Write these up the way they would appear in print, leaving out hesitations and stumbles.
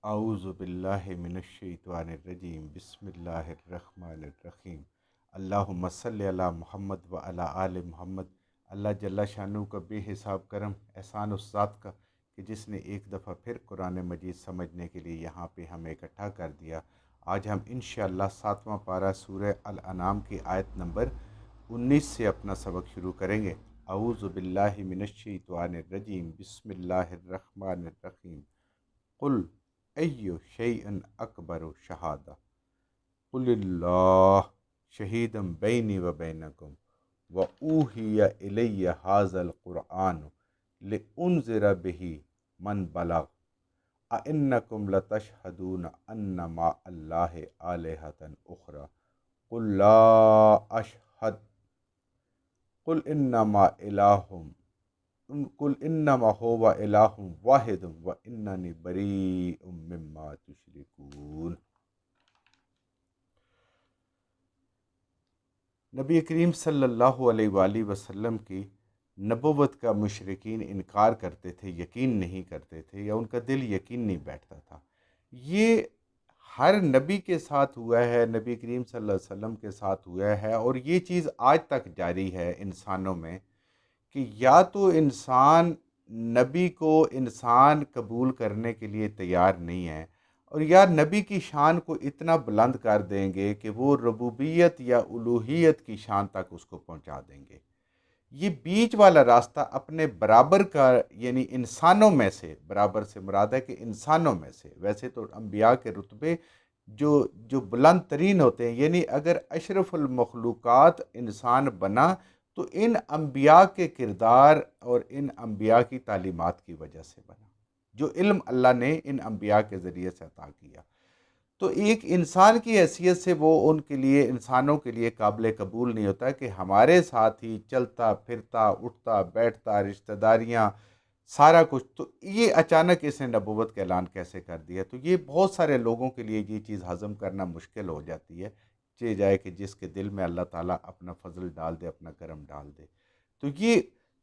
अऊज़ु बिल्लाहि मिनश्शैतानिर्रजीम बिस्मिल्लाहिर्रहमानिर्रहीम अल्लाहुम्मा सल्लि अला मुहम्मद व अला आले मुहम्मद। अल्लाह जल्ला शानू का बेहिसाब करम एहसान उस ज़ात का कि जिसने एक दफ़ा फिर कुरान मजीद समझने के लिए यहाँ पे हमें इकट्ठा कर दिया। आज हम इंशाअल्लाह 7वां पारा सूरह अल अनाम की आयत नंबर 19 से अपना सबक शुरू करेंगे। अऊज़ु बिल्लाहि मिनश्शैतानिर्रजीम बिस्मिल्लाहिर्रहमानिर्रहीम कुल अय्यु शैइन अकबरु शहादा कुलिल्लाह शहीदम बैनी व बैनकुम व ऊहिया इलैया हाज़ल क़ुरआन लिउन्ज़िरा बिही मन बलग अइन्नकुम लतशहदून अन्न मअल्लाहि आलिहतन उख़रा कुल ला अशहद कुल इन्नमा इलाहुम कुल इन्नमा हुवा इलाहुम वाहिदुम व इन्ननी बरीउम मिम्मा तुशरिकून। नबी करीम सल्लल्लाहु अलैहि वसल्लम की नबुव्वत का मुशरिकीन इनकार करते थे, यकीन नहीं करते थे, या उनका दिल यकीन नहीं बैठता था। ये हर नबी के साथ हुआ है, नबी करीम सल्लल्लाहु अलैहि वसल्लम के साथ हुआ है, और ये चीज़ आज तक जारी है इंसानों में कि या तो इंसान नबी को इंसान कबूल करने के लिए तैयार नहीं है, और या नबी की शान को इतना बुलंद कर देंगे कि वो रबूबियत या उलूहियत की शान तक उसको पहुंचा देंगे। ये बीच वाला रास्ता अपने बराबर का, यानी इंसानों में से, बराबर से मुराद है कि इंसानों में से, वैसे तो अंबिया के रुतबे जो जो बुलंद तरीन होते हैं, यानी अगर अशरफुल मखलूक़ात इंसान बना तो इन अंबिया के किरदार और इन अंबिया की तालीमात की वजह से बना, जो इल्म अल्लाह ने इन अंबिया के ज़रिए से अता किया। तो एक इंसान की हैसियत से वो उनके लिए, इंसानों के लिए काबिल कबूल नहीं होता कि हमारे साथ ही चलता फिरता उठता बैठता रिश्तेदारियाँ सारा कुछ, तो ये अचानक इसने नबूवत का ऐलान कैसे कर दिया। तो ये बहुत सारे लोगों के लिए ये चीज़ हज़म करना मुश्किल हो जाती है। चे जाए कि जिसके दिल में अल्लाह ताला अपना फजल डाल दे, अपना करम डाल दे। तो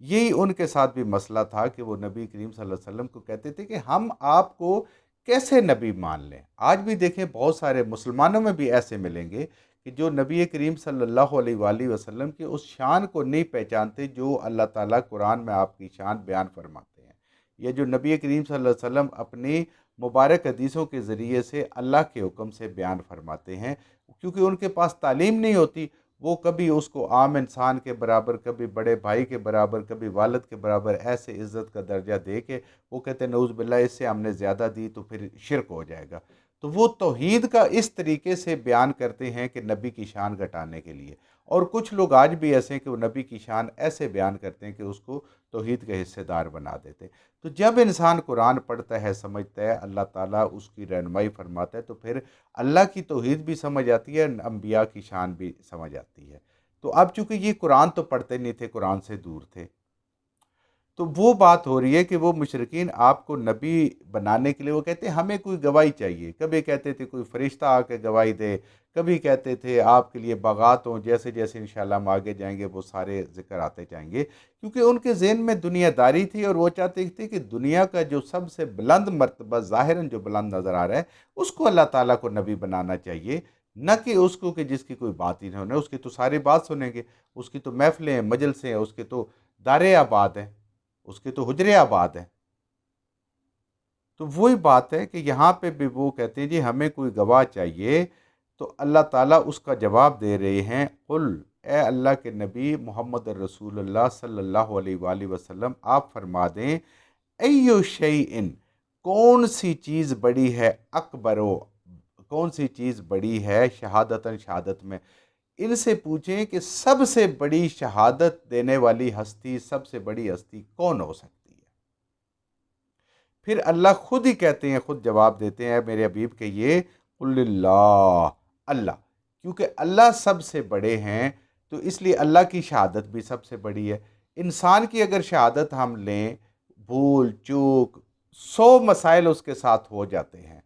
यही उनके साथ भी मसला था कि वो नबी करीम सल्लल्लाहु अलैहि वसल्लम को कहते थे कि हम आपको कैसे नबी मान लें। आज भी देखें बहुत सारे मुसलमानों में भी ऐसे मिलेंगे कि जो नबी करीम सल्लल्लाहु अलैहि वसल्लम की उस शान को नहीं पहचानते जो अल्लाह ताला कुरान में आपकी शान बयान फरमाते हैं, या जो नबी करीम सल्लल्लाहु अलैहि वसल्लम अपनी मुबारक हदीसों के ज़रिए से अल्लाह के हुक्म से बयान फरमाते हैं। क्योंकि उनके पास तालीम नहीं होती, वो कभी उसको आम इंसान के बराबर, कभी बड़े भाई के बराबर, कभी वालिद के बराबर ऐसे इज़्ज़त का दर्जा दे के वो कहते हैं नऊज़ बिल्लाह इससे हमने ज़्यादा दी तो फिर शिरक हो जाएगा। तो वो तौहीद का इस तरीके से बयान करते हैं कि नबी की शान घटाने के लिए, और कुछ लोग आज भी ऐसे हैं कि वो नबी की शान ऐसे बयान करते हैं कि उसको तौहीद के हिस्सेदार बना देते हैं। तो जब इंसान कुरान पढ़ता है, समझता है, अल्लाह ताला उसकी रहनुमाई फरमाता है, तो फिर अल्लाह की तौहीद भी समझ आती है, अंबिया की शान भी समझ आती है। तो अब चूंकि ये कुरान तो पढ़ते नहीं थे, कुरान से दूर थे, तो वो बात हो रही है कि वो मुशरिकीन आपको नबी बनाने के लिए वो कहते हैं हमें कोई गवाही चाहिए। कभी कहते थे कोई फरिश्ता आके गवाही दे, कभी कहते थे आपके लिए बागात हों। जैसे जैसे इंशाल्लाह हम आगे जाएंगे वो सारे जिक्र आते जाएंगे, क्योंकि उनके ज़हन में दुनियादारी थी और वो चाहते थे कि दुनिया का जो सबसे बुलंद मर्तबा ज़ाहिरन जो बुलंद नज़र आ रहा है उसको अल्लाह ताला को नबी बनाना चाहिए, न कि उसको कि जिसकी कोई बात ही ना होने। उसकी तो सारी बात सुनेंगे, उसकी तो महफिलें हैं, मजलिसें हैं, उसके तो दारे आबाद हैं, उसके तो हुजरे आबाद हैं। तो वही बात है कि यहाँ पे भी वो कहते हैं जी हमें कोई गवाह चाहिए। तो अल्लाह ताला उसका जवाब दे रहे हैं, कुल ए अल्लाह के नबी मोहम्मद रसूलुल्लाह सल्लल्लाहु अलैहि वसल्लम आप फरमा दें, अय्यु शैइन कौन सी चीज़ बड़ी है, अकबरो कौन सी चीज़ बड़ी है, शहादतन शहादत में। इनसे पूछें कि सबसे बड़ी शहादत देने वाली हस्ती, सबसे बड़ी हस्ती कौन हो सकती है। फिर अल्लाह खुद ही कहते हैं, खुद जवाब देते हैं मेरे हबीब के ये, कुल्लिल्लाह अल्लाह, क्योंकि अल्लाह सबसे बड़े हैं तो इसलिए अल्लाह की शहादत भी सबसे बड़ी है। इंसान की अगर शहादत हम लें, भूल चूक 100 मसाइल उसके साथ हो जाते हैं,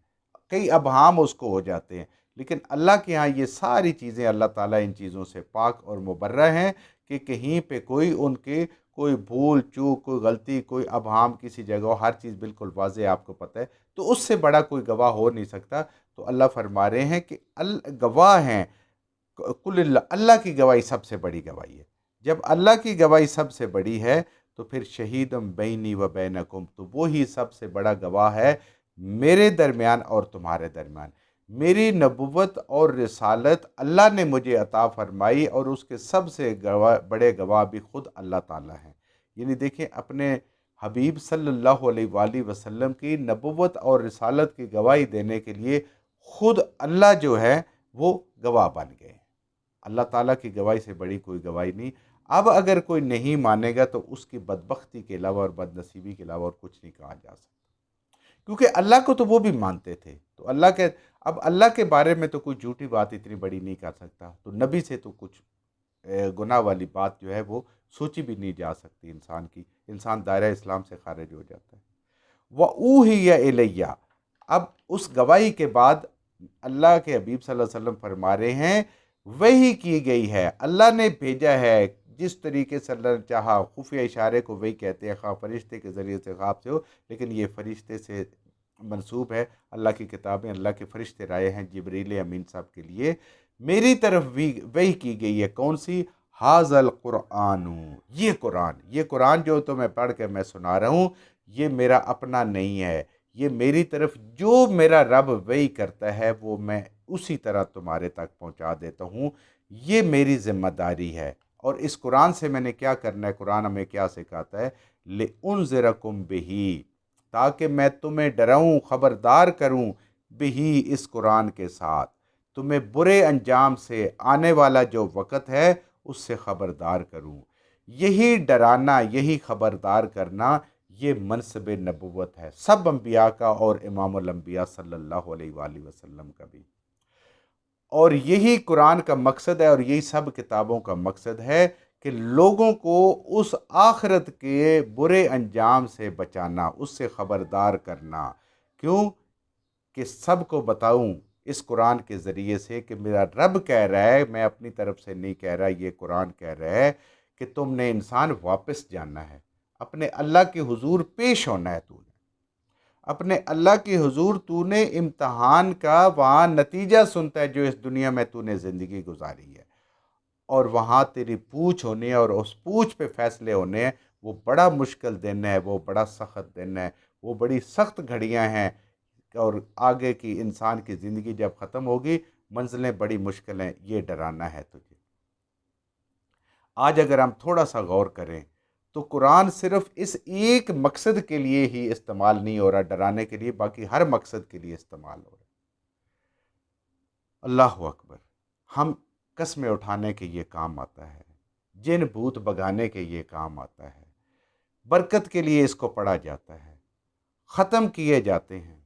कई अबहाम उसको हो जाते हैं, लेकिन अल्लाह के यहाँ ये सारी चीज़ें, अल्लाह ताला इन चीज़ों से पाक और मुबर्रा हैं कि कहीं पे कोई उनके कोई भूल चूक, कोई गलती, कोई अबहाम किसी जगह, हर चीज़ बिल्कुल वाज़ेह आपको पता है। تو اس سے بڑا کوئی گواہ ہو نہیں سکتا۔ تو اللہ فرما رہے ہیں کہ گواہ ہیں، کل اللہ کی گواہی سب سے بڑی گواہی ہے۔ جب اللہ کی گواہی سب سے بڑی ہے تو پھر شہیدم بینی و بینکم، تو وہی سب سے بڑا گواہ ہے میرے درمیان اور تمہارے درمیان۔ میری نبوت اور رسالت اللہ نے مجھے عطا فرمائی، اور اس کے سب سے بڑے گواہ بھی خود اللہ تعالیٰ ہیں۔ یعنی دیکھیں، اپنے حبیب صلی اللہ علیہ وآلہ وسلم کی نبوت اور رسالت کی گواہی دینے کے لیے خود اللہ جو ہے وہ گواہ بن گئے۔ اللہ تعالیٰ کی گواہی سے بڑی کوئی گواہی نہیں۔ اب اگر کوئی نہیں مانے گا تو اس کی بدبختی کے علاوہ اور بد نصیبی کے علاوہ اور کچھ نہیں کہا جا سکتا، کیونکہ اللہ کو تو وہ بھی مانتے تھے۔ تو اللہ کے بارے میں تو کوئی جھوٹی بات اتنی بڑی نہیں کر سکتا، تو نبی سے تو کچھ گناہ والی بات جو ہے وہ سوچی بھی نہیں جا سکتی انسان کی، انسان دائرہ اسلام سے خارج ہو جاتا ہے۔ وَأُوحِيَ إِلَيَّ، اب اس گواہی کے بعد اللہ کے حبیب صلی اللہ علیہ وسلم فرما رہے ہیں وحی کی گئی ہے، اللہ نے بھیجا ہے، جس طریقے سے اللہ نے چاہا۔ خفیہ اشارے کو وحی کہتے ہیں، خواہ فرشتے کے ذریعے سے خواب سے ہو، لیکن یہ فرشتے سے منسوب ہے، اللہ کی کتابیں اللہ کے فرشتے رائے ہیں جبریل امین صاحب کے لیے۔ میری طرف بھی وحی کی گئی ہے، کون سی؟ حاذ القرآن، یہ قرآن جو تو میں پڑھ کے میں سنا رہا ہوں، یہ میرا اپنا نہیں ہے، یہ میری طرف جو میرا رب وحی کرتا ہے وہ میں اسی طرح تمہارے تک پہنچا دیتا ہوں، یہ میری ذمہ داری ہے۔ اور اس قرآن سے میں نے کیا کرنا ہے؟ قرآن ہمیں کیا سکھاتا ہے؟ لِأُنذِرَكُمْ بِهِ، تاکہ میں تمہیں ڈراؤں، خبردار کروں، بِهِ، اس قرآن کے ساتھ، تمہیں برے انجام سے، آنے والا جو وقت ہے اس سے خبردار کروں۔ یہی ڈرانا، یہی خبردار کرنا، یہ منصب نبوت ہے سب انبیاء کا، اور امام الانبیاء صلی اللہ علیہ وآلہ وسلم کا بھی۔ اور یہی قرآن کا مقصد ہے، اور یہی سب کتابوں کا مقصد ہے کہ لوگوں کو اس آخرت کے برے انجام سے بچانا، اس سے خبردار کرنا۔ کیوں؟ کہ سب کو بتاؤں اس قرآن کے ذریعے سے کہ میرا رب کہہ رہا ہے، میں اپنی طرف سے نہیں کہہ رہا، یہ قرآن کہہ رہا ہے کہ تم نے انسان واپس جانا ہے، اپنے اللہ کے حضور پیش ہونا ہے، تو نے اپنے اللہ کے حضور تو نے امتحان کا وہاں نتیجہ سنتا ہے، جو اس دنیا میں تو نے زندگی گزاری ہے، اور وہاں تیری پوچھ ہونی ہے، اور اس پوچھ پہ فیصلے ہونے ہیں۔ وہ بڑا مشکل دن ہے، وہ بڑا سخت دن ہے، وہ بڑی سخت گھڑیاں ہیں، اور آگے کی انسان کی زندگی جب ختم ہوگی منزلیں بڑی مشکل ہیں، یہ ڈرانا ہے تجھے۔ آج اگر ہم تھوڑا سا غور کریں تو قرآن صرف اس ایک مقصد کے لیے ہی استعمال نہیں ہو رہا، ڈرانے کے لیے، باقی ہر مقصد کے لیے استعمال ہو رہا ہے۔ اللہ اکبر! ہم قسمیں اٹھانے کے یہ کام آتا ہے، جن بھوت بگانے کے یہ کام آتا ہے، برکت کے لیے اس کو پڑھا جاتا ہے، ختم کیے جاتے ہیں،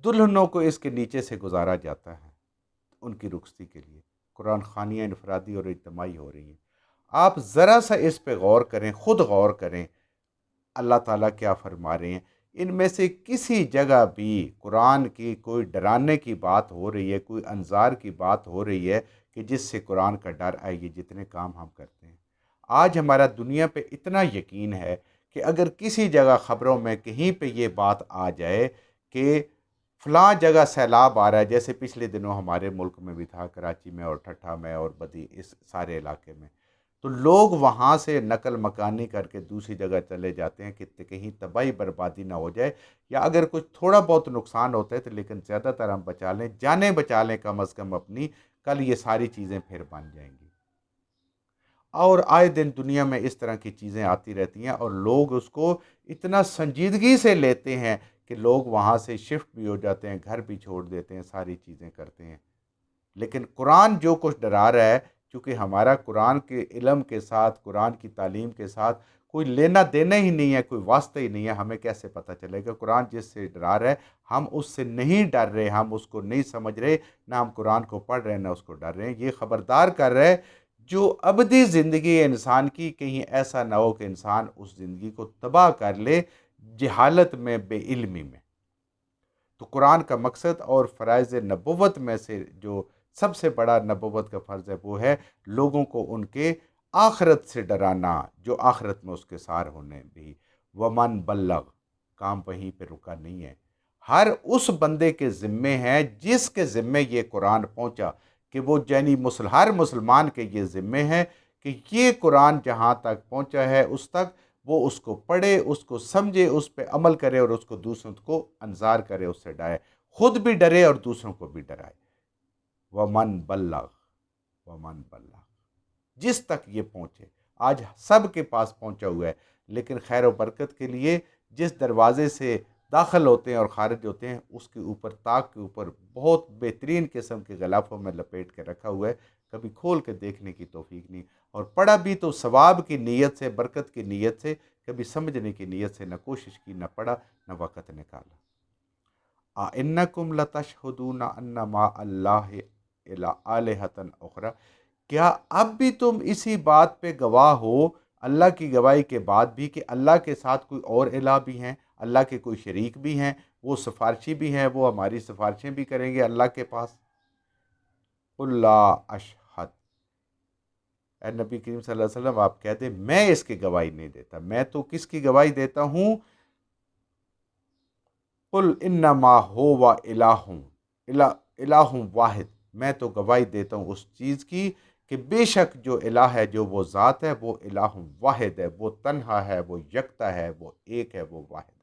دلہنوں کو اس کے نیچے سے گزارا جاتا ہے ان کی رخصتی کے لیے۔ قرآن خوانیاں انفرادی اور اجتماعی ہو رہی ہیں۔ آپ ذرا سا اس پہ غور کریں، خود غور کریں، اللہ تعالیٰ کیا فرما رہے ہیں۔ ان میں سے کسی جگہ بھی قرآن کی کوئی ڈرانے کی بات ہو رہی ہے، کوئی انذار کی بات ہو رہی ہے کہ جس سے قرآن کا ڈر آئے گی؟ جتنے کام ہم کرتے ہیں آج، ہمارا دنیا پہ اتنا یقین ہے کہ اگر کسی جگہ خبروں میں کہیں پہ یہ بات آ جائے کہ فلاں جگہ سیلاب آ رہا ہے، جیسے پچھلے دنوں ہمارے ملک میں بھی تھا، کراچی میں اور ٹھٹھا میں اور بدی، اس سارے علاقے میں، تو لوگ وہاں سے نقل مکانی کر کے دوسری جگہ چلے جاتے ہیں کہ کہیں تباہی بربادی نہ ہو جائے، یا اگر کچھ تھوڑا بہت نقصان ہوتا ہے تو لیکن زیادہ تر ہم بچا لیں، جانیں بچا لیں کم از کم اپنی، کل یہ ساری چیزیں پھر بن جائیں گی۔ اور آئے دن دنیا میں اس طرح کی چیزیں آتی رہتی ہیں، اور لوگ اس کو اتنا سنجیدگی سے لیتے ہیں کہ لوگ وہاں سے شفٹ بھی ہو جاتے ہیں، گھر بھی چھوڑ دیتے ہیں، ساری چیزیں کرتے ہیں۔ لیکن قرآن جو کچھ ڈرا رہا ہے، چونکہ ہمارا قرآن کے علم کے ساتھ، قرآن کی تعلیم کے ساتھ کوئی لینا دینا ہی نہیں ہے، کوئی واسطہ ہی نہیں ہے، ہمیں کیسے پتہ چلے گا؟ قرآن جس سے ڈرا رہا ہے ہم اس سے نہیں ڈر رہے، ہم اس کو نہیں سمجھ رہے، نہ ہم قرآن کو پڑھ رہے ہیں، نہ اس کو ڈر رہے ہیں۔ یہ خبردار کر رہے ہے جو ابدی زندگی ہے انسان کی، کہیں ایسا نہ ہو کہ انسان اس زندگی کو تباہ کر لے جہالت میں، بے علمی میں۔ تو قرآن کا مقصد اور فرائض نبوت میں سے جو سب سے بڑا نبوت کا فرض ہے وہ ہے لوگوں کو ان کے آخرت سے ڈرانا، جو آخرت میں اس کے سار ہونے بھی۔ ومن بلغ، काम वहीं पे रुका नहीं है। हर उस बंदे के ज़िम्मे है जिसके ज़िम्मे ये कुरान पहुंचा, कि वो हर मुसलमान के ये ज़िम्मे है कि ये कुरान जहाँ तक पहुंचा है उस तक वो उसको पढ़े, उसको समझे, उस पे अमल करे और उसको दूसरों को अंजार करे, उससे डराए, खुद भी डरे और दूसरों को भी डराए। वमन बल्लग, वमन बल्लग, जिस तक ये पहुँचे, आज सब के पास पहुँचा हुआ है, लेकिन खैर और बरकत के लिए जिस दरवाज़े से दाखिल होते हैं और ख़ारिज होते हैं, उसके ऊपर, ताक के ऊपर बहुत बेहतरीन किस्म के ग़िलाफ़ों में लपेट के रखा हुआ है। कभी खोल के देखने की तौफीक नहीं, और पढ़ा भी तो सवाब की नीयत से, बरकत की नीयत से, कभी समझने की नीयत से न कोशिश की, न पढ़ा, न वक़्त निकाला। इन्नकुम लतशहुदूना अन्ना मा अल्लाहि इला आलिहतन उखरा, क्या अब भी तुम इसी बात पे गवाह हो, अल्लाह की गवाही के बाद भी, कि अल्लाह के साथ कोई और इलाह भी हैं, अल्लाह के कोई शरीक भी हैं, वो सिफारशी भी हैं, वो हमारी सिफारिशें भी करेंगे अल्लाह के पास। कुल्ला अशहद, ए नबी करीम सल्लल्लाहु अलैहि वसल्लम आप कहते मैं इसकी गवाही नहीं देता, मैं तो किसकी गवाही देता हूँ? कुल इन्नमा हुवा इलाहुम वाहिद, मैं तो गवाही देता हूँ उस चीज़ की कि बेशक जो इलाह है, जो वो ज़ात है, वो इलाहुम वाहिद है, वो तन्हा है, वो यकता है, वो एक है, वो वाहिद है।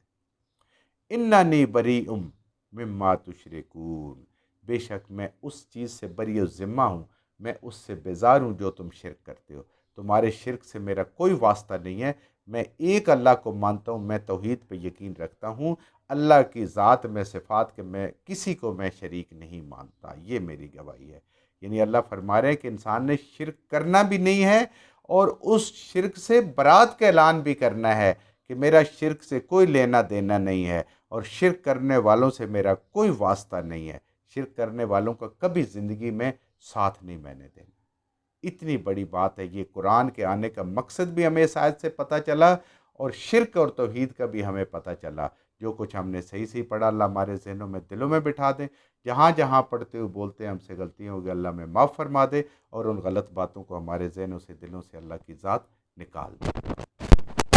इन्ननी बरीउम मिम्मा तुशरिकून, बेशक मैं उस चीज़ से बरी ज़िम्मा हूँ, मैं उससे बेजार हूँ जो तुम शिरक करते हो। तुम्हारे शिरक से मेरा कोई वास्ता नहीं है। मैं एक अल्लाह को मानता हूँ, मैं तौहीद पे यकीन रखता हूँ, अल्लाह की ज़ात में, सिफ़ात के मैं किसी को मैं शरीक नहीं मानता, ये मेरी गवाही है। यानी अल्लाह फरमा रहे हैं कि इंसान ने शिरक करना भी नहीं है, और उस शिरक से बरात का ऐलान भी करना है कि मेरा शिरक से कोई लेना देना नहीं है, और शिरक करने वालों से मेरा कोई वास्ता नहीं है। शिरक करने वालों का कभी ज़िंदगी में साथ नहीं मैंने देना। इतनी बड़ी बात है। ये कुरान के आने का मकसद भी हमें इस आयत से पता चला, और शिरक और तौहीद का भी हमें पता चला। जो कुछ हमने सही सही पढ़ा, अल्लाह हमारे ज़हनों में, दिलों में बिठा दें। जहाँ जहाँ पढ़ते हुए बोलते हैं हमसे गलतियाँ होगी, अल्लाह में माफ़ फरमा दे, और उन गलत बातों को हमारे ज़हनों से, दिलों से अल्लाह की ज़ात निकाल दे।